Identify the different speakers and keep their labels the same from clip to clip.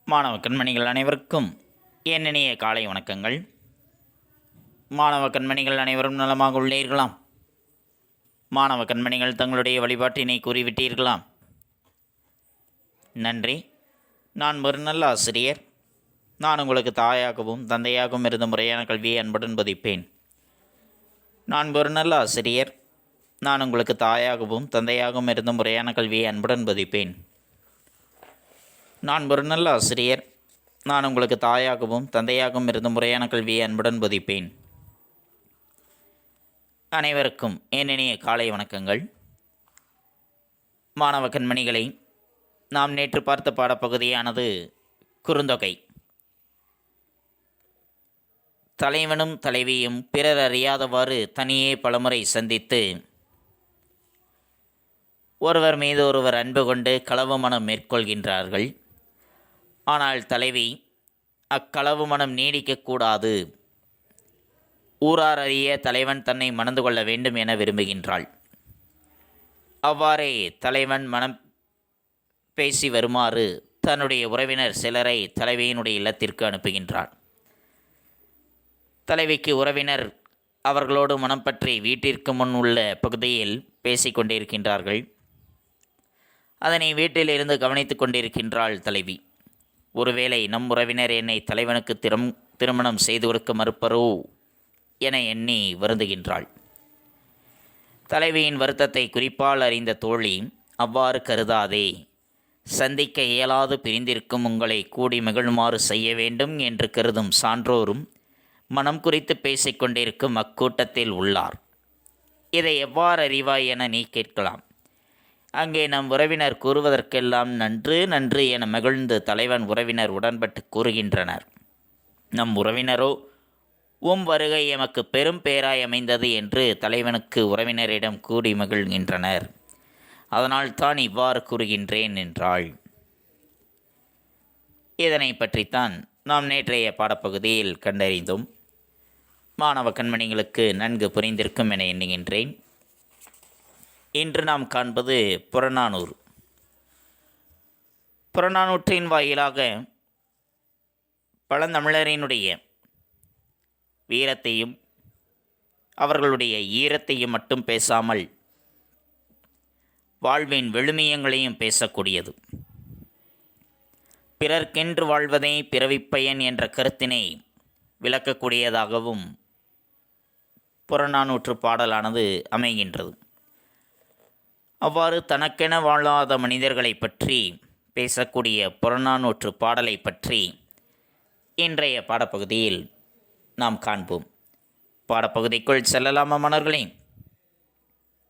Speaker 1: மாணவ கண்மணிகள் அனைவருக்கும் என் இனிய காலை வணக்கங்கள். மாணவ கண்மணிகள் அனைவரும் நலமாக உள்ளீர்களாம்? மாணவ கண்மணிகள் தங்களுடைய வழிபாட்டினை கூறிவிட்டீர்களாம்? நன்றி. நான் ஒரு நல்ல ஆசிரியர். நான் உங்களுக்கு தாயாகவும் தந்தையாகவும் இருந்த முறையான கல்வியை அன்புடன் போதிப்பேன். நான் ஒரு நல்ல ஆசிரியர். நான் உங்களுக்கு தாயாகவும் தந்தையாகவும் இருந்த முறையான கல்வியை அன்புடன் போதிப்பேன். நான் ஒரு நல்ல ஆசிரியர். நான் உங்களுக்கு தாயாகவும் தந்தையாகவும் இருந்த முறையான கல்வியை அன்புடன் போதிப்பேன். அனைவருக்கும் என் இனிய காலை வணக்கங்கள். மாணவ கண்மணிகளை, நாம் நேற்று பார்த்த பாடப்பகுதியானது குறுந்தொகை. தலைவனும் தலைவியும் பிறர் அறியாதவாறு தனியே பலமுறை சந்தித்து ஒருவர் மீது ஒருவர் அன்பு கொண்டு களவு மனம் மேற்கொள்கின்றார்கள். ஆனால் தலைவி அக்களவு மனம் நீடிக்கக்கூடாது, ஊரார் அறிய தலைவன் தன்னை மணந்து கொள்ள வேண்டும் என விரும்புகின்றாள். அவ்வாறே தலைவன் மனம் பேசி வருமாறு தன்னுடைய உறவினர் சிலரை தலைவியினுடைய இல்லத்திற்கு அனுப்புகின்றாள். தலைவிக்கு உறவினர் அவர்களோடு மனம் பற்றி வீட்டிற்கு முன் உள்ள பகுதியில் பேசிக்கொண்டிருக்கின்றார்கள். அதனை வீட்டிலிருந்து கவனித்து கொண்டிருக்கின்றாள் தலைவி. ஒருவேளை நம் உறவினர் என்னை தலைவனுக்கு திருமணம் செய்து கொடுக்க மறுப்பரோ என எண்ணி வருந்துகின்றாள். தலைவியின் வருத்தத்தை குறிப்பால் அறிந்த தோழி, அவ்வாறு கருதாதே, சந்திக்க இயலாது பிரிந்திருக்கும் உங்களை கூடி மகிழுமாறு செய்ய வேண்டும் என்று கருதும் சான்றோரும் மனம் குறித்து பேசிக்கொண்டிருக்கும் அக்கூட்டத்தில் உள்ளார். இதை எவ்வாறு அறிவாய் என நீ கேட்கலாம். அங்கே நம் உறவினர் கூறுவதற்கெல்லாம் நன்று நன்று என மகிழ்ந்து தலைவன் உறவினர் உடன்பட்டு கூறுகின்றனர். நம் உறவினரோ வருகை எமக்கு பெரும் பேராய் அமைந்தது என்று தலைவனுக்கு உறவினரிடம் கூடி மகிழ்கின்றனர். அதனால் தான் இவ்வாறு கூறுகின்றேன் என்றாள். இதனை பற்றித்தான் நாம் நேற்றைய பாடப்பகுதியில் கண்டறிந்தோம். மாணவ கண்மணிகளுக்கு நன்கு புரிந்திருக்கும் என எண்ணுகின்றேன். இன்று நாம் காண்பது புறநானூறு. புறநானூற்றின் வாயிலாக பழந்தமிழரினுடைய வீரத்தையும் அவர்களுடைய ஈரத்தையும் மட்டும் பேசாமல் வாழ்வின் விழுமியங்களையும் பேசக்கூடியது. பிறர்க்கென்று வாழ்வதே பிறவிப்பயன் என்ற கருத்தினை விளக்கக்கூடியதாகவும் புறநானூற்று பாடலானது அமைகின்றது. அவ்வாறு தனக்கென வாழாத மனிதர்களை பற்றி பேசக்கூடிய புறநானூற்று பாடலை பற்றி இன்றைய பாடப்பகுதியில் நாம் காண்போம். பாடப்பகுதிக்குள் செல்லலாமா மாணவர்களே?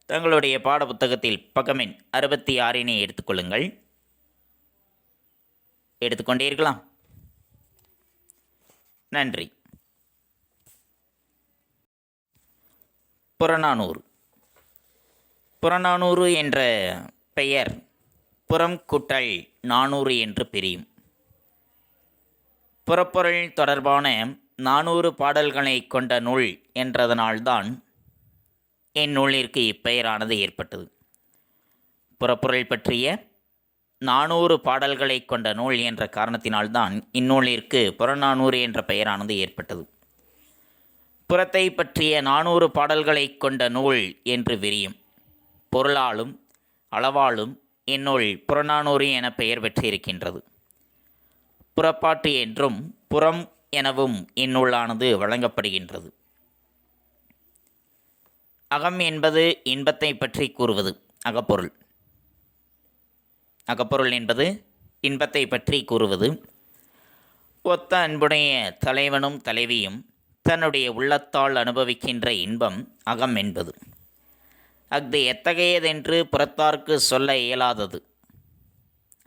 Speaker 1: தங்களுடைய பாட புத்தகத்தில் பக்கமெண் 66 எடுத்துக்கொள்ளுங்கள். எடுத்துக்கொண்டீர்களா? நன்றி. புறநானூறு. புறநானூறு என்ற பெயர் புறம் கூட்டல் நானூறு என்று பிரியும். புறப்பொருள் தொடர்பான 400 பாடல்களை கொண்ட நூல் என்றதனால்தான் இந்நூலிற்கு இப்பெயரானது ஏற்பட்டது. புறப்பொருள் பற்றிய 400 பாடல்களை கொண்ட நூல் என்ற காரணத்தினால்தான் இந்நூலிற்கு புறநானூறு என்ற பெயரானது ஏற்பட்டது. புறத்தை பற்றிய 400 பாடல்களை கொண்ட நூல் என்று விரியும். பொருளாலும் அளவாலும் இந்நூல் புறநானூறு என பெயர் பெற்றிருக்கின்றது. புறப்பாட்டு என்றும் புறம் எனவும் இந்நூலானது வழங்கப்படுகின்றது. அகம் என்பது இன்பத்தை பற்றி கூறுவது அகப்பொருள். அகப்பொருள் என்பது இன்பத்தை பற்றி கூறுவது. ஒத்த அன்புடைய தலைவனும் தலைவியும் தன்னுடைய உள்ளத்தால் அனுபவிக்கின்ற இன்பம் அகம் என்பது. அஃது எத்தகையதென்று புறத்தார்க்கு சொல்ல இயலாதது.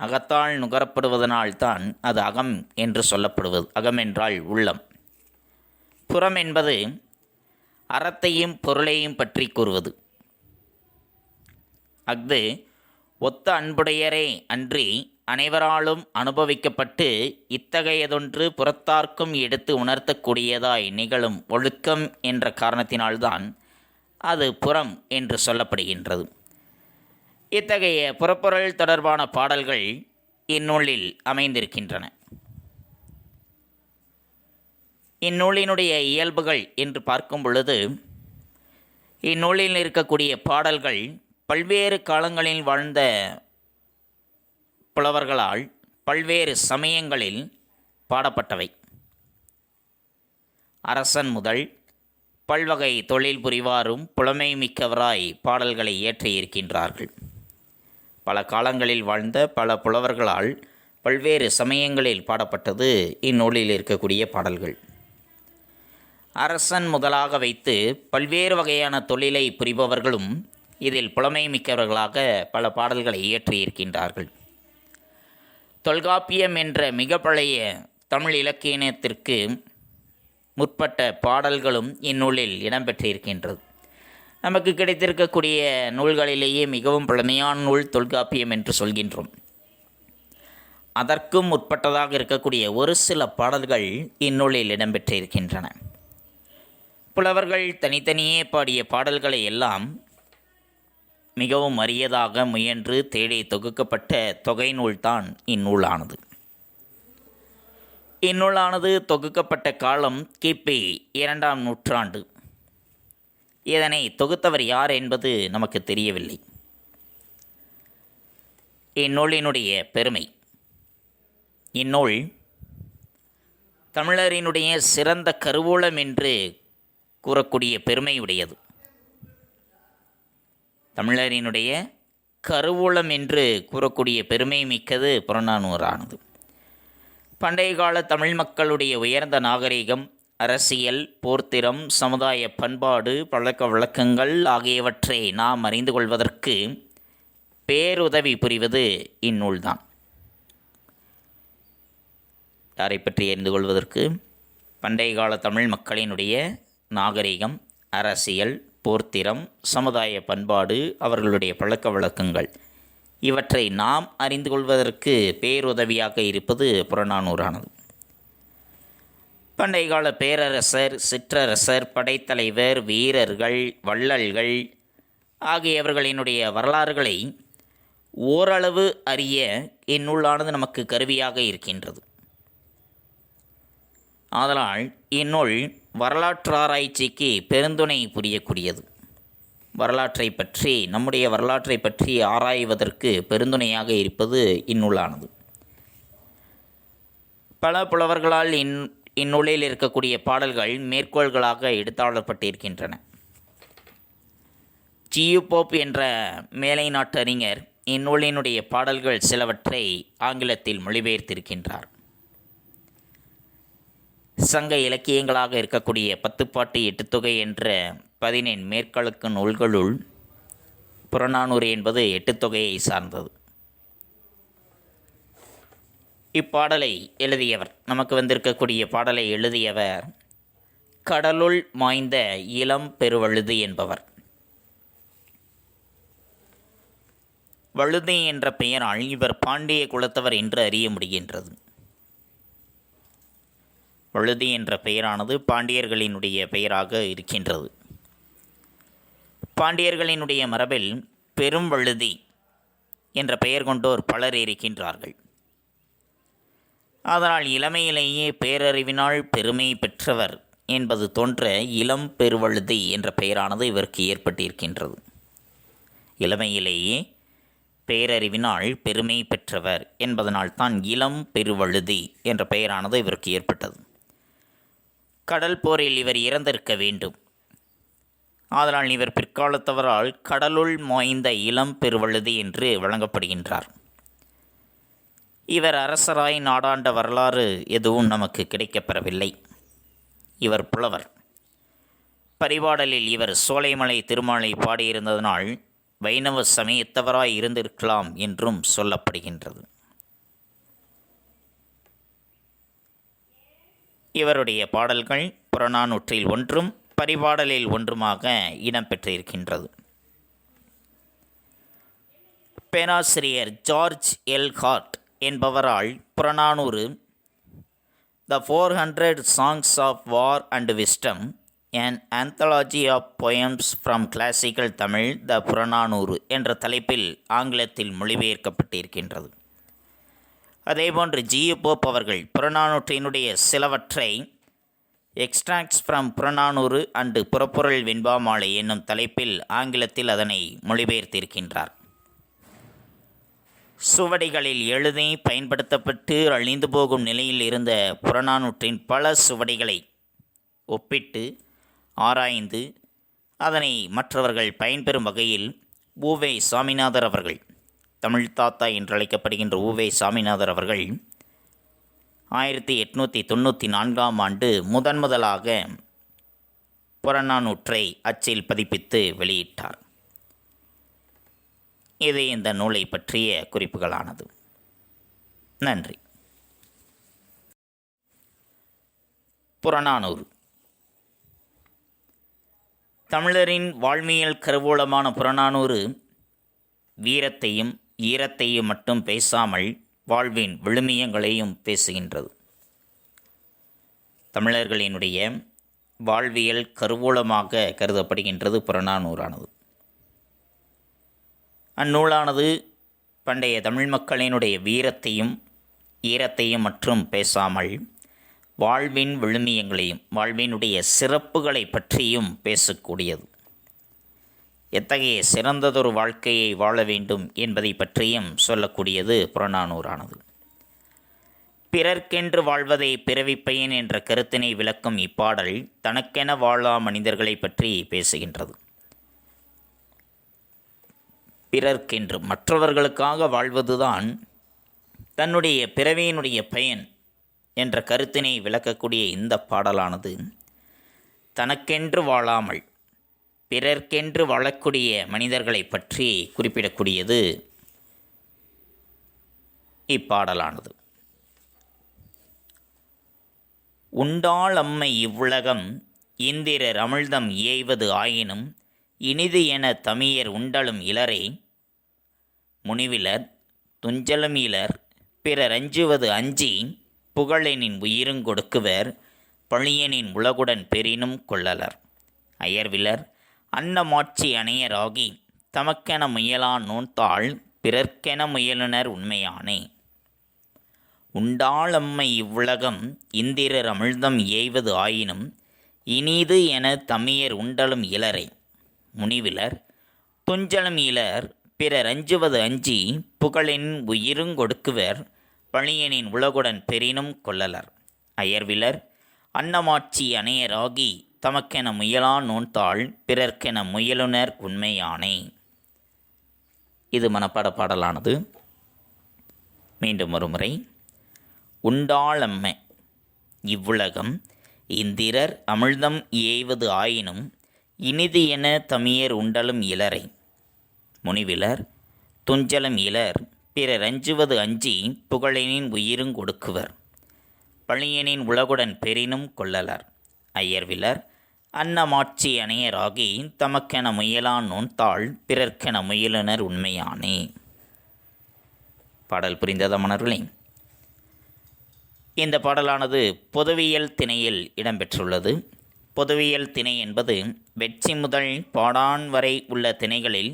Speaker 1: அகத்தால் நுகரப்படுவதனால்தான் அது அகம் என்று சொல்லப்படுவது. அகம் என்றால் உள்ளம். புறம் என்பது அறத்தையும் பொருளையும் பற்றி கூறுவது. அஃது ஒத்த அன்புடையரே அன்றி அனைவராலும் அனுபவிக்கப்பட்டு இத்தகையதொன்று புறத்தார்க்கும் எடுத்து உணர்த்தக்கூடியதாய் நிகழும் ஒழுக்கம் என்ற காரணத்தினால்தான் அது புறம் என்று சொல்லப்படுகின்றது. இத்தகைய புறப்பொருள் தொடர்பான பாடல்கள் இந்நூலில் அமைந்திருக்கின்றன. இந்நூலினுடைய இயல்புகள் என்று பார்க்கும் பொழுது, இந்நூலில் இருக்கக்கூடிய பாடல்கள் பல்வேறு காலங்களில் வாழ்ந்த புலவர்களால் பல்வேறு சமயங்களில் பாடப்பட்டவை. அரசன் முதல் பல்வகை தொழில் புரிவாரும் புலமை மிக்கவராய் பாடல்களை இயற்றியிருக்கின்றார்கள். பல காலங்களில் வாழ்ந்த பல புலவர்களால் பல்வேறு சமயங்களில் பாடப்பட்டது இந்நூலில் இருக்கக்கூடிய பாடல்கள். அரசன் முதலாக வைத்து பல்வேறு வகையான தொழிலை புரிபவர்களும் இதில் புலமை மிக்கவர்களாக பல பாடல்களை இயற்றியிருக்கின்றார்கள். தொல்காப்பியம் என்ற மிக பழைய தமிழ் இலக்கியத்திற்கு முற்பட்ட பாடல்களும் இந்நூலில் இடம்பெற்றிருக்கின்றது. நமக்கு கிடைத்திருக்கக்கூடிய நூல்களிலேயே மிகவும் பழமையான நூல் தொல்காப்பியம் என்று சொல்கின்றோம். அதற்கும் முற்பட்டதாக இருக்கக்கூடிய ஒரு சில பாடல்கள் இந்நூலில் இடம்பெற்றிருக்கின்றன. புலவர்கள் தனித்தனியே பாடிய பாடல்களை எல்லாம் மிகவும் அரியதாக முயன்று தேடி தொகுக்கப்பட்ட தொகை நூல்தான் இந்நூலானது. இந்நூலானது தொகுக்கப்பட்ட காலம் கிபி 2ஆம் நூற்றாண்டு. இதனை தொகுத்தவர் யார் என்பது நமக்கு தெரியவில்லை. இந்நூலினுடைய பெருமை, இந்நூல் தமிழரினுடைய சிறந்த கருவூலம் என்று கூறக்கூடிய பெருமையுடையது. தமிழரினுடைய கருவூலம் என்று கூறக்கூடிய பெருமை மிக்கது புறநானூறானது. பண்டைய கால தமிழ் மக்களுடைய உயர்ந்த நாகரிகம், அரசியல், போர்த்திறம், சமுதாய பண்பாடு, பழக்க வழக்கங்கள் ஆகியவற்றை நாம் அறிந்து கொள்வதற்கு பேருதவி புரிவது இந்நூல்தான். யாரை பற்றி அறிந்து கொள்வதற்கு? பண்டைய கால தமிழ் மக்களினுடைய நாகரிகம், அரசியல், போர்த்திறம், சமுதாய பண்பாடு, அவர்களுடைய பழக்க வழக்கங்கள் இவற்றை நாம் அறிந்து கொள்வதற்கு பேருதவியாக இருப்பது புறநானூறானது. பண்டைய கால பேரரசர், சிற்றரசர், படைத்தலைவர், வீரர்கள், வள்ளல்கள் ஆகியவர்களினுடைய வரலாறுகளை ஓரளவு அறிய இந்நூலானது நமக்கு கருவியாக இருக்கின்றது. ஆதலால் இந்நூல் வரலாற்று ஆராய்ச்சிக்கு பெருந்துணை புரியக்கூடியது. வரலாற்றை பற்றி, நம்முடைய வரலாற்றை பற்றி ஆராய்வதற்கு பெருந்துணையாக இருப்பது இந்நூலானது. பல புலவர்களால் இந்நூலில் இருக்கக்கூடிய பாடல்கள் மேற்கோள்களாக எடுத்தாளப்பட்டிருக்கின்றன. ஜியு போப் என்ற மேலை நாட்டு அறிஞர் இந்நூலினுடைய பாடல்கள் சிலவற்றை ஆங்கிலத்தில் மொழிபெயர்த்திருக்கின்றார். சங்க இலக்கியங்களாக இருக்கக்கூடிய 10 பாட்டு 8 தொகை என்ற 14 மேற்கணக்கு நூல்களுள் புறநானூறு என்பது 8 தொகையை சார்ந்தது. இப்பாடலை எழுதியவர், நமக்கு வந்திருக்கக்கூடிய பாடலை எழுதியவர் கடலுள் மாய்ந்த இளம் பெருவழுதி என்பவர். வழுதி என்ற பெயரால் இவர் பாண்டிய குலத்தவர் என்று அறிய முடிகின்றது. வழுதி என்ற பெயரானது பாண்டியர்களினுடைய பெயராக இருக்கின்றது. பாண்டியர்களினுடைய மரபில் பெரும் வழுதி என்ற பெயர் கொண்டோர் பலர் இருக்கின்றார்கள். அதனால் இளமையிலேயே பேரறிவினால் பெருமை பெற்றவர் என்பது தோன்ற இளம் பெருவழுதி என்ற பெயரானது இவருக்கு ஏற்பட்டிருக்கின்றது. இளமையிலேயே பேரறிவினால் பெருமை பெற்றவர் என்பதனால் தான் இளம் பெருவழுதி என்ற பெயரானது இவருக்கு ஏற்பட்டது. கடல் போரில் இவர் இறந்திருக்க வேண்டும். ஆதலால் இவர் பிற்காலத்தவரால் கடலுள் மாய்ந்த இளம் பெருவழுதி என்று வழங்கப்படுகின்றார். இவர் அரசராய் நாடாண்ட வரலாறு எதுவும் நமக்கு கிடைக்கப்பெறவில்லை. இவர் புலவர். பரிபாடலில் இவர் சோலைமலை திருமாலை பாடியிருந்ததனால் வைணவ சமயத்தவராய் இருந்திருக்கலாம் என்றும் சொல்லப்படுகின்றது. இவருடைய பாடல்கள் புறநானூற்றில் ஒன்றும் பரிபாடலில் ஒன்றுமாக இடம்பெற்றிருக்கின்றது. பேராசிரியர் ஜார்ஜ் எல் ஹார்ட் என்பவரால் புறநானூறு த 400 Songs of War and Wisdom, an anthology of poems from classical Tamil, த புறநானூறு என்ற தலைப்பில் ஆங்கிலத்தில் மொழிபெயர்க்கப்பட்டிருக்கின்றது. அதேபோன்று ஜியு போப் அவர்கள் புறநானூற்றினுடைய சிலவற்றை எக்ஸ்ட்ராக்ட்ஸ் ஃப்ரம் புறநானூறு அண்டு புறப்பொருள் வெண்பா மாலை என்னும் தலைப்பில் ஆங்கிலத்தில் அதனை மொழிபெயர்த்திருக்கின்றார். சுவடிகளில் எழுதி பயன்படுத்தப்பட்டு அழிந்து போகும் நிலையில் இருந்த புறநானூற்றின் பல சுவடிகளை ஒப்பிட்டு ஆராய்ந்து அதனை மற்றவர்கள் பயன்பெறும் வகையில் உவே சாமிநாதர் அவர்கள், தமிழ் தாத்தா என்றழைக்கப்படுகின்ற உவே சாமிநாதர் அவர்கள் 1894ஆம் ஆண்டு முதலாக புறநானூற்றை அச்சில் பதிப்பித்து வெளியிட்டார். இது இந்த நூலை பற்றிய குறிப்புகளானது. நன்றி. புறநானூறு தமிழரின் வாழ்வியல் கருவூலமான புறநானூறு வீரத்தையும் ஈரத்தையும் மட்டும் பேசாமல் வாழ்வின் விழுமியங்களையும் பேசுகின்றது. தமிழர்களினுடைய வாழ்வியல் கருவூலமாக கருதப்படுகின்றது புறநானூறானது. அந்நூலானது பண்டைய தமிழ் மக்களினுடைய வீரத்தையும் ஈரத்தையும் மற்றும் பேசாமல் வாழ்வின் விழுமியங்களையும் வாழ்வினுடைய சிறப்புகளை பற்றியும் பேசக்கூடியது. எத்தகைய சிறந்ததொரு வாழ்க்கையை வாழ வேண்டும் என்பதை பற்றியும் சொல்லக்கூடியது புறநானூறானது. பிறர்க்கென்று வாழ்வதை பிறவிப்பயன் என்ற கருத்தினை விளக்கும் இப்பாடல் தனக்கென வாழா மனிதர்களை பற்றி பேசுகின்றது. பிறர்க்கென்று மற்றவர்களுக்காக வாழ்வதுதான் தன்னுடைய பிறவியினுடைய பயன் என்ற கருத்தினை விளக்கக்கூடிய இந்த பாடலானது தனக்கென்று வாழாமல் பிறர்க்கென்று வாழக்கூடிய மனிதர்களை பற்றி குறிப்பிடக்கூடியது இப்பாடலானது. உண்டாள் அம்மை இவ்வுலகம் இந்திரர் அமிழ்தம் இயைவது ஆயினும் இனிது என தமியர் உண்டலும் இலரே முனிவிலர் துஞ்சலும் இலர் பிறர் அஞ்சுவது அஞ்சி புகழெனின் உயிருங்கொடுக்குவர் பழியனின் உலகுடன் பெரினும் கொள்ளலர் அயர்விலர் அன்னமாட்சி அணையராகி தமக்கென முயலா நோன்தாள் பிறர்க்கென முயலுனர் உண்மையானே. உண்டாளம்மை இவ்வுலகம் இந்திரர் அமிழ்தம் ஏய்வது ஆயினும் இனிது என தமியர் உண்டலும் இலரை முனிவிலர் துஞ்சலும் இலர் பிறர் அஞ்சுவது அஞ்சி புகழின் உயிருங்கொடுக்குவர் பழியனின் உலகுடன் பெரினும் கொள்ளலர் அயர்விலர் அன்னமாட்சி அணையராகி தமக்கென முயலா நோன்தாள் பிறர்க்கென முயலுனர் உண்மையானே. இது மனப்பாட பாடலானது. மீண்டும் ஒருமுறை. உண்டாளம்மை இவ்வுலகம் இந்திரர் அமிழ்தம் ஏய்வது ஆயினும் இனிது என தமியர் உண்டலும் இலரை முனிவிலர் துஞ்சலும் இலர் பிறர் அஞ்சுவது அஞ்சி புகழினின் உயிருங்கொடுக்குவர் பழியனின் உலகுடன் பெரினும் கொள்ளலர் அயர்விலர் அன்னமாட்சி அணையராகி தமக்கென முயலா நோன்தாள் பிறர்க்கென முயலுனர் உண்மையானே. பாடல் புரிந்ததா மணர்களே? இந்த பாடலானது பொதுவியல் திணையில் இடம்பெற்றுள்ளது. பொதுவியல் திணை என்பது வெட்சி முதல் பாடான் வரை உள்ள திணைகளில்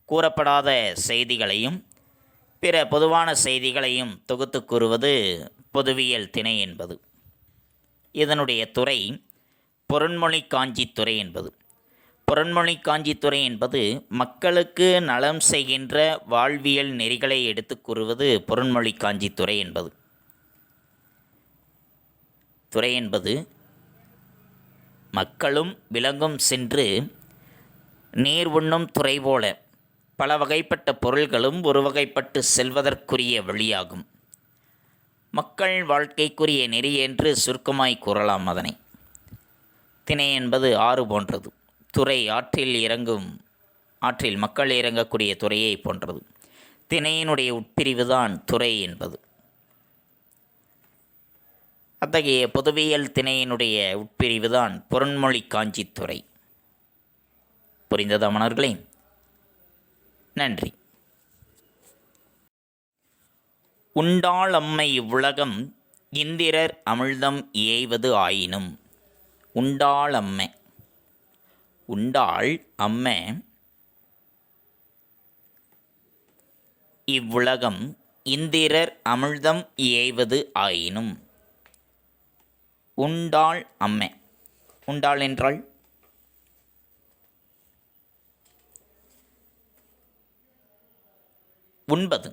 Speaker 1: கூறப்படாத செய்திகளையும் பிற பொதுவான செய்திகளையும் தொகுத்து கூறுவது பொதுவியல் திணை என்பது. இதனுடைய துறை பொருண்மொழி காஞ்சித்துறை என்பது. பொருண்மொழி காஞ்சித்துறை என்பது மக்களுக்கு நலம் செய்கின்ற வாழ்வியல் நெறிகளை எடுத்து கூறுவது பொருண்மொழி காஞ்சித்துறை என்பது. துறை என்பது மக்களும் விலங்கும் சென்று நீர் உண்ணும் துறை போல பல வகைப்பட்ட பொருள்களும் ஒரு வகைப்பட்டு செல்வதற்குரிய வழியாகும். மக்கள் வாழ்க்கைக்குரிய நெறி என்று சுருக்கமாய் கூறலாம் அதனை. திணை என்பது ஆறு போன்றது. துறை ஆற்றில் மக்கள் இறங்கக்கூடிய துறையை போன்றது. திணையினுடைய உட்பிரிவு தான் துறை என்பது. அத்தகைய பொதுவியல் திணையினுடைய உட்பிரிவு தான் பொருண்மொழி காஞ்சித்துறை. புரிந்ததா மணர்களே? நன்றி. உண்டாளம்மை இவ்வுலகம் இந்திரர் அமிழ்தம் ஏய்வது ஆயினும். உண்டாளம்மை உண்டாள் அம்மை இவ்வுலகம் இந்திரர் அமிழ்தம் ஏய்வது ஆயினும். உண்டாள் அம்மை. உண்டாள் என்றால் உண்பது.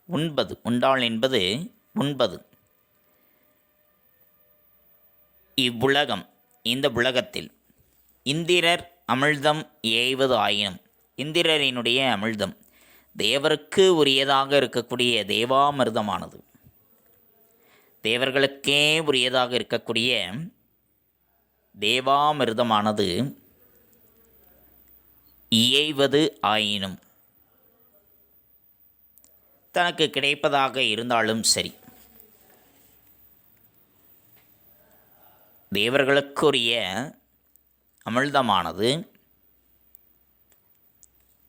Speaker 1: உண்பது. உண்டாள் என்பது உண்பது. இவ்வுலகம், இந்த உலகத்தில் இந்திரர் அமிழ்தம் ஏய்வது ஆயினும், இந்திரரினுடைய அமிழ்தம் தேவருக்கு உரியதாக இருக்கக்கூடிய தேவாமிர்தமானது, தேவர்களுக்கே உரியதாக இருக்கக்கூடிய தேவாமிர்தமானது இயைவது ஆயினும், தனக்கு கிடைப்பதாக இருந்தாலும் சரி, தேவர்களுக்குரிய அமிழ்தமானது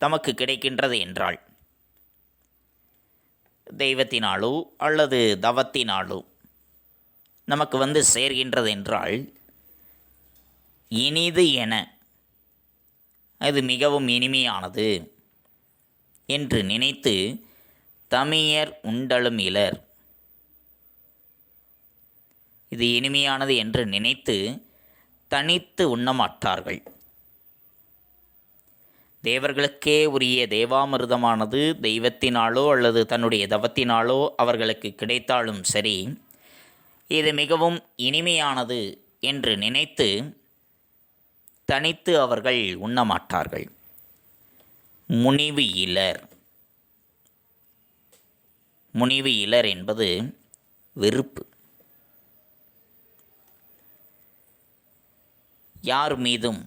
Speaker 1: தமக்கு கிடைக்கின்றது என்றால், தெய்வத்தினாலோ அல்லது தவத்தினாலோ நமக்கு சேர்கின்றது என்றால், இனிது என, அது மிகவும் இனிமையானது என்று நினைத்து தமியர் உண்டலும் இலர். இது இனிமையானது என்று நினைத்து தனித்து உண்ணமாட்டார்கள். தேவர்களுக்கே உரிய தேவாமிர்தமானது தெய்வத்தினாலோ அல்லது தன்னுடைய தவத்தினாலோ அவர்களுக்கு கிடைத்தாலும் சரி, இது மிகவும் இனிமையானது என்று நினைத்து தனித்து அவர்கள் உண்ணமாட்டார்கள். முனிவு இலர். முனிவு இலர் என்பது வெறுப்பு. யார் மீதும்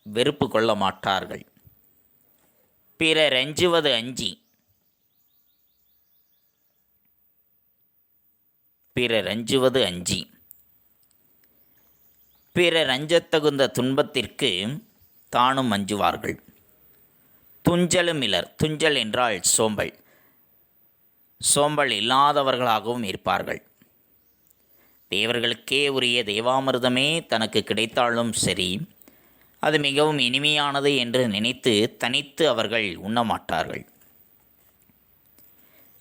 Speaker 1: வெறுப்பு கொள்ள மாட்டார்கள். பிறர் அஞ்சுவது அஞ்சி, பிறர் அஞ்சுவது அஞ்சி, பிறர் அஞ்சத்தகுந்த துன்பத்திற்கு தானும் அஞ்சுவார்கள். துஞ்சலும் இலர். துஞ்சல் என்றால் சோம்பல். சோம்பல் இல்லாதவர்களாகவும் இருப்பார்கள். தேவர்களுக்கே உரிய தேவாமிர்தமே தனக்கு கிடைத்தாலும் சரி, அது மிகவும் இனிமையானது என்று நினைத்து தனித்து அவர்கள் உண்ணமாட்டார்கள்.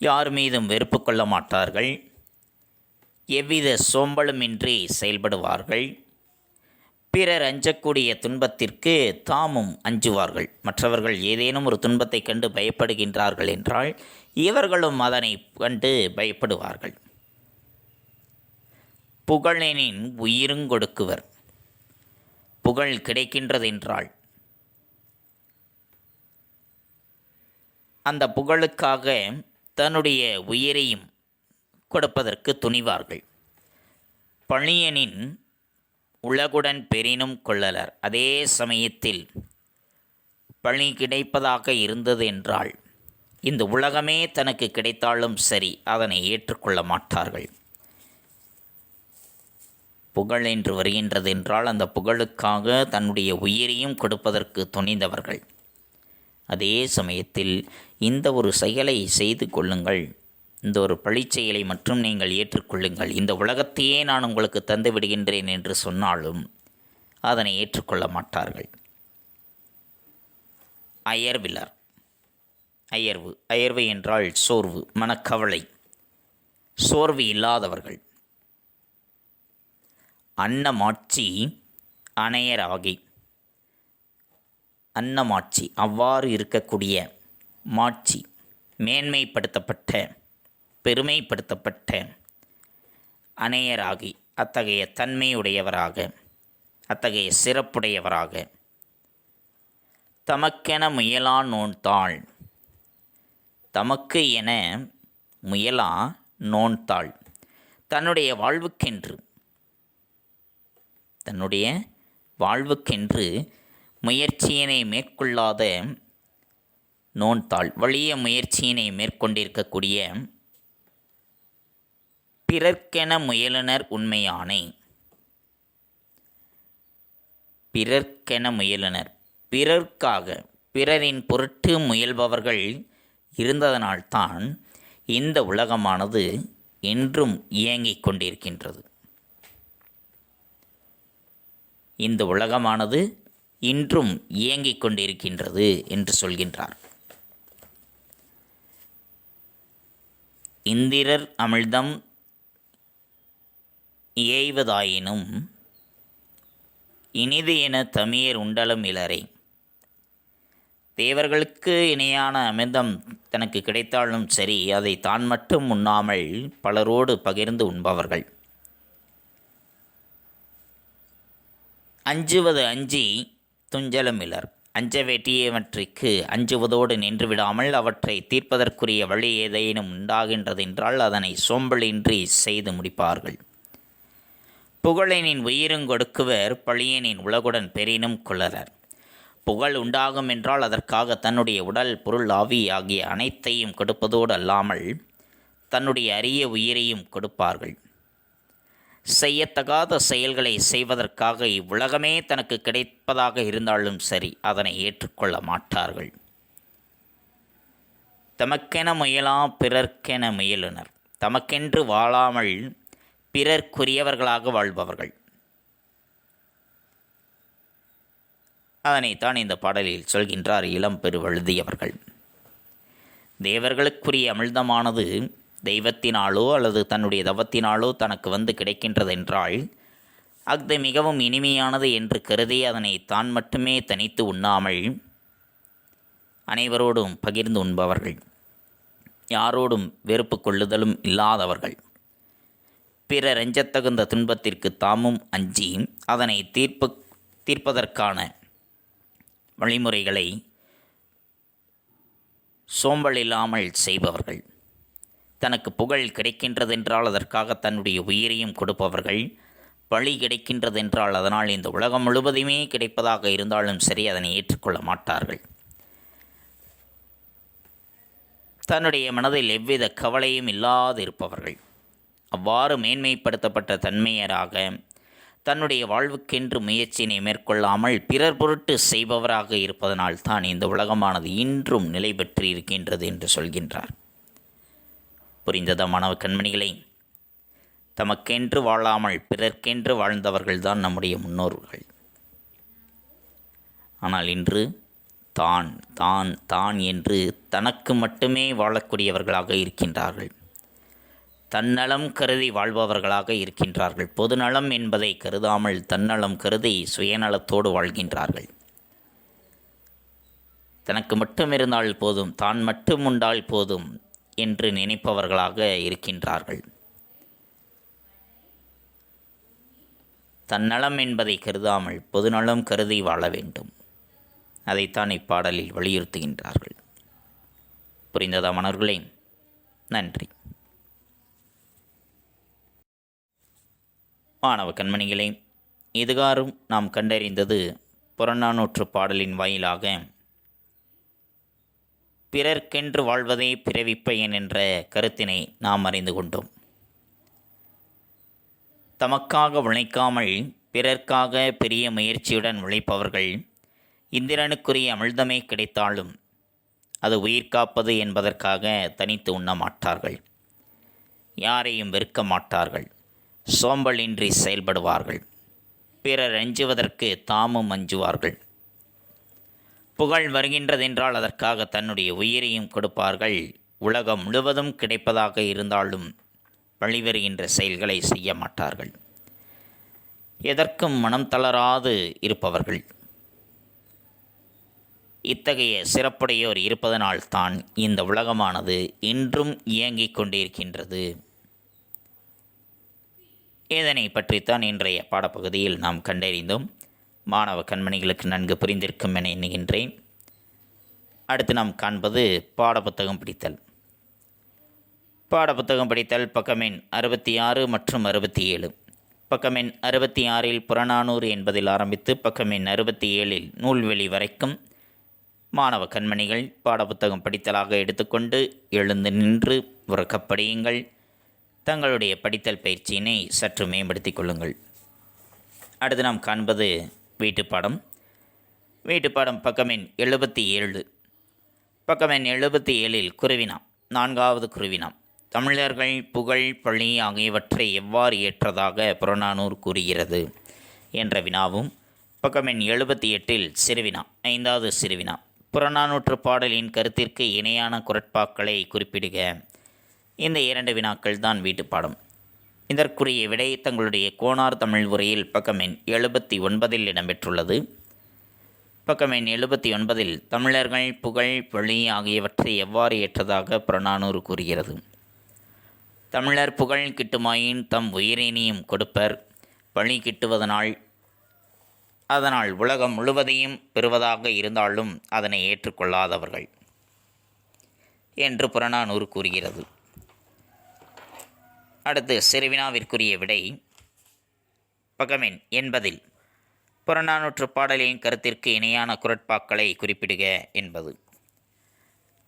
Speaker 1: யார் மீதும் வெறுப்பு கொள்ள மாட்டார்கள். எவ்வித சோம்பலுமின்றி செயல்படுவார்கள். பிறர் அஞ்சக்கூடிய துன்பத்திற்கு தாமும் அஞ்சுவார்கள். மற்றவர்கள் ஏதேனும் ஒரு துன்பத்தை கண்டு பயப்படுகின்றார்கள் என்றால் இவர்களும் அதனை கண்டு பயப்படுவார்கள். புகழெனின் உயிருங்கொடுக்குவர். புகழ் கிடைக்கின்றதென்றால் அந்த புகழுக்காக தன்னுடைய உயிரையும் கொடுப்பதற்கு துணிவார்கள். பழியனின் உலகுடன் பெரினும் கொள்ளலர். அதே சமயத்தில் பழி கிடைப்பதாக இருந்தது என்றால், இந்த உலகமே தனக்கு கிடைத்தாலும் சரி, அதனை ஏற்றுக்கொள்ள மாட்டார்கள். புகழ் என்று வருகின்றது என்றால் அந்த புகழுக்காக தன்னுடைய உயிரையும் கொடுப்பதற்கு துணிந்தவர்கள். அதே சமயத்தில் இந்த ஒரு செயலை செய்து கொள்ளுங்கள், இந்த ஒரு பழிச்செயலை மற்றும் நீங்கள் ஏற்றுக்கொள்ளுங்கள், இந்த உலகத்தையே நான் உங்களுக்கு தந்து விடுகின்றேன் என்று சொன்னாலும் அதனை ஏற்றுக்கொள்ள மாட்டார்கள். அயர்விலர். அயர்வு. அயர்வு என்றால் சோர்வு, மனக்கவலை. சோர்வு இல்லாதவர்கள். அன்னமாட்சி அணையராகி. அன்னமாட்சி அவ்வாறு இருக்கக்கூடிய மாட்சி, மேன்மைப்படுத்தப்பட்ட, பெருமைப்படுத்தப்பட்ட, அணையராகி, அத்தகைய தன்மையுடையவராக, அத்தகைய சிறப்புடையவராக, தமக்கென முயலா நோன்தாள். தமக்கு என முயலா நோன்தாள். தன்னுடைய வாழ்வுக்கென்று முயற்சியினை மேற்கொள்ளாத நோன்தாள், வலிய முயற்சியினை மேற்கொண்டிருக்கக்கூடிய பிறர்க்கென முயலுனர் உண்மையானை. பிறர்க்கென முயலுனர், பிறர்க்காக, பிறரின் பொருட்டு முயல்பவர்கள் இருந்ததனால்தான் இந்த உலகமானது என்றும் இயங்கிக் கொண்டிருக்கின்றது. இந்த உலகமானது இன்றும் இயங்கிக் கொண்டிருக்கின்றது என்று சொல்கின்றார். இந்திரர் அமிழ்தம் இயைவதாயினும் இனிது என தமியர் உண்டலும் இலரே. தேவர்களுக்கு இணையான அமிர்தம் தனக்கு கிடைத்தாலும் சரி, அதை தான் மட்டும் உண்ணாமல் பலரோடு பகிர்ந்து உண்பவர்கள். அஞ்சுவது அஞ்சி துஞ்சலும் இலர். அஞ்ச வேண்டியவற்றிற்கு அஞ்சுவதோடு நின்று விடாமல் அவற்றை தீர்ப்பதற்குரிய வழி ஏதேனும் உண்டாகின்றதென்றால் அதனை சோம்பலின்றி செய்து முடிப்பார்கள். புகழெனின் உயிருங்கொடுக்குவர் பழியனின் உலகுடன் பெரினும் கொள்ளலர். புகழ் உண்டாகும் என்றால் அதற்காக தன்னுடைய உடல் பொருள் ஆவி ஆகிய அனைத்தையும் கொடுப்பதோடு அல்லாமல் தன்னுடைய அரிய உயிரையும் கொடுப்பார்கள். செய்யத்தகாத செயல்களை செய்வதற்காக இவ்வுலகமே தனக்கு கிடைப்பதாக இருந்தாலும் சரி, அதனை ஏற்றுக்கொள்ள மாட்டார்கள். தமக்கென முயலா பிறர்க்கென முயலுனர். தமக்கென்று வாழாமல் பிறர்க்குரியவர்களாக வாழ்பவர்கள். அதனைத்தான் இந்த பாடலில் சொல்கின்றார் இளம் பெருவழுதியவர்கள். தேவர்களுக்குரிய அமிழ்தமானது தெய்வத்தினாலோ அல்லது தன்னுடைய தவத்தினாலோ தனக்கு வந்து கிடைக்கின்றதென்றால் அது மிகவும் இனிமையானது என்று கருதி அதனை தான் மட்டுமே தனித்து உண்ணாமல் அனைவரோடும் பகிர்ந்து உண்பவர்கள். யாரோடும் வெறுப்பு கொள்ளுதலும் இல்லாதவர்கள். பிறர் அஞ்சத்தகுந்த துன்பத்திற்கு தாமும் அஞ்சி அதனை தீர்ப்பதற்கான வழிமுறைகளை சோம்பல் இல்லாமல் செய்பவர்கள். தனக்கு புகழ் கிடைக்கின்றதென்றால் அதற்காக தன்னுடைய உயிரையும் கொடுப்பவர்கள். பழி கிடைக்கின்றதென்றால் அதனால் இந்த உலகம் முழுவதுமே கிடைப்பதாக இருந்தாலும் சரி, அதனை ஏற்றுக்கொள்ள மாட்டார்கள். தன்னுடைய மனதில் எவ்வித கவலையும் இல்லாது இருப்பவர்கள். அவ்வாறு மேன்மைப்படுத்தப்பட்ட தன்மையராக தன்னுடைய வாழ்வுக்கென்று முயற்சியினை மேற்கொள்ளாமல் பிறர் பொருட்டு செய்பவராக இருப்பதனால் தான் இந்த உலகமானது இன்றும் நிலை பெற்று இருக்கின்றது என்று சொல்கின்றார். புரிந்ததா மாணவ கண்மணிகளை? தமக்கென்று வாழாமல் பிறர்க்கென்று வாழ்ந்தவர்கள்தான் நம்முடைய முன்னோர்கள். ஆனால் இன்று தான் தான் தான் என்று தனக்கு மட்டுமே வாழக்கூடியவர்களாக இருக்கின்றார்கள். தன்னலம் கருதி வாழ்பவர்களாக இருக்கின்றார்கள். பொதுநலம் என்பதை கருதாமல் தன்னலம் கருதி சுயநலத்தோடு வாழ்கின்றார்கள். தனக்கு மட்டும் இருந்தால் போதும், தான் மட்டும் உண்டால் போதும் என்று நினைப்பவர்களாக இருக்கின்றார்கள். தன்னலம் என்பதை கருதாமல் பொதுநலம் கருதி வாழ வேண்டும். அதைத்தான் இப்பாடலில் வலியுறுத்துகின்றார்கள். புரிந்ததா மாணவர்களே? நன்றி. மாணவ கண்மணிகளே, இதுகாரும் நாம் கண்டறிந்தது புறநானூற்று பாடலின் வாயிலாக பிறர்க்கென்று வாழ்வதே பிறவிப்பயன் என்ற கருத்தினை நாம் அறிந்து கொண்டோம். தமக்காக உழைக்காமல் பிறர்க்காக பெரிய முயற்சியுடன் உழைப்பவர்கள் இந்திரனுக்குரிய அமிழ்தமே கிடைத்தாலும் அது உயிர் காப்பது என்பதற்காக தனித்து உண்ண மாட்டார்கள். யாரையும் வெறுக்க மாட்டார்கள். சோம்பலின்றி செயல்படுவார்கள். பிறர் அஞ்சுவதற்கு தாமும் அஞ்சுவார்கள். புகழ் வருகின்றதென்றால் அதற்காக தன்னுடைய உயிரையும் கொடுப்பார்கள். உலகம் முழுவதும் கிடைப்பதாக இருந்தாலும் வழிவருகின்ற செயல்களை செய்ய மாட்டார்கள். எதற்கும் மனம் தளராது இருப்பவர்கள். இத்தகைய சிறப்புடையோர் இருப்பதனால்தான் இந்த உலகமானது இன்றும் இயங்கிக் கொண்டிருக்கின்றது. இதனை பற்றித்தான் இன்றைய பாடப்பகுதியில் நாம் கண்டறிந்தோம். மாணவ கண்மணிகளுக்கு நன்கு புரிந்திருக்கும் என எண்ணுகின்றேன். அடுத்து நாம் காண்பது பாடப்புத்தகம் படித்தல். பாடப்புத்தகம் படித்தல் பக்கம் எண் 66 மற்றும் 67. பக்கம் எண் 66 புறநானூறு என்பதில் ஆரம்பித்து பக்கம் எண் 67 நூல்வெளி வரைக்கும் மாணவ கண்மணிகள் பாடப்புத்தகம் படித்தலாக எடுத்துக்கொண்டு எழுந்து நின்று உறக்கப்படியுங்கள். தங்களுடைய படித்தல் பயிற்சியினை சற்று மேம்படுத்திக் கொள்ளுங்கள். அடுத்து நாம் காண்பது வீட்டுப்பாடம். வீட்டுப்பாடம் பக்கம் எண் 77. பக்கம் எண் 77 குருவினா. 4வது குருவினா. தமிழர்கள் புகழ் பழி ஆகியவற்றை எவ்வாறு ஏற்றதாக புறநானூறு கூறுகிறது என்ற வினாவும் பக்கம் எண் 78 சிறுவினா. 5வது சிறுவினா. புறநானூற்று பாடலின் கருத்திற்கு இணையான குரட்பாக்களை குறிப்பிடுக. இந்த 2 வினாக்கள் தான் வீட்டுப்பாடம். இதற்குரிய விடை தங்களுடைய கோனார் தமிழ் உரையில் பக்கம் எண் 79 இடம்பெற்றுள்ளது. பக்கம் எண் 79 தமிழர்கள் புகழ் பழி ஆகியவற்றை எவ்வாறு ஏற்றதாக புறநானூறு கூறுகிறது. தமிழர் புகழ் கிட்டுமாயின் தம் உயிரினையும் கொடுப்பர், பழி கிட்டுவதனால் அதனால் உலகம் முழுவதையும் பெறுவதாக இருந்தாலும் அதனை ஏற்றுக்கொள்ளாதவர்கள் என்று புறநானூறு கூறுகிறது. அடுத்து சிறுவினாவிற்குரிய விடை பக்கம் எண் 80 புறநானூற்று பாடலின் கருத்திற்கு இணையான குறட்பாக்களை குறிப்பிடுக என்பது.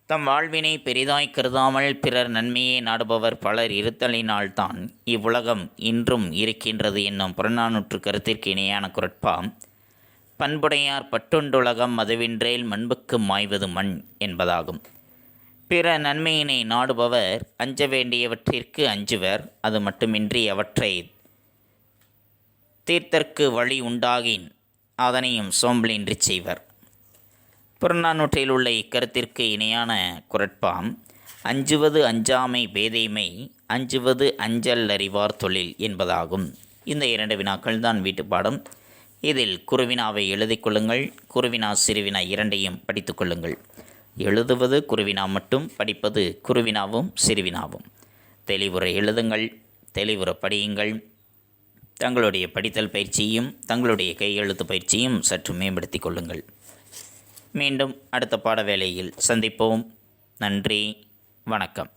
Speaker 1: தம் வாழ்வினை பெரிதாய் கருதாமல் பிறர் நன்மையை நாடுபவர் பலர் இருத்தலினால்தான் இவ்வுலகம் இன்றும் இருக்கின்றது என்னும் புறநானூற்று கருத்திற்கு இணையான குறட்பா பண்புடையார் பட்டுண்டுலகம் மதுவின்றேல் மண்புக்கு மாய்வது மண் என்பதாகும். பிற நன்மையினை நாடுபவர் அஞ்ச வேண்டியவற்றிற்கு அஞ்சுவர், அது மட்டுமின்றி அவற்றை தீர்த்தற்கு வழி உண்டாகின் அதனையும் சோம்பலின்றி செய்வர். புறநானூற்றில் உள்ள இக்கருத்திற்கு இணையான குறட்பாம் அஞ்சுவது அஞ்சாமை பேதைமை, அஞ்சுவது அஞ்சல் அறிவார் தொழில் என்பதாகும். இந்த 2 வினாக்கள் தான் வீட்டுப்பாடம். இதில் குறுவினாவை எழுதி கொள்ளுங்கள், குறுவினா சிறுவினா இரண்டையும் படித்து கொள்ளுங்கள். எழுதுவது குறுவினா மட்டும், படிப்பது குறுவினாவும் சிறுவினாவும். தெளிவுற எழுதுங்கள், தெளிவுற படியுங்கள். தங்களுடைய படித்தல் பயிற்சியும் தங்களுடைய கையெழுத்து பயிற்சியும் சற்று மேம்படுத்திக் கொள்ளுங்கள். மீண்டும் அடுத்த பாட வேளையில் சந்திப்போம். நன்றி, வணக்கம்.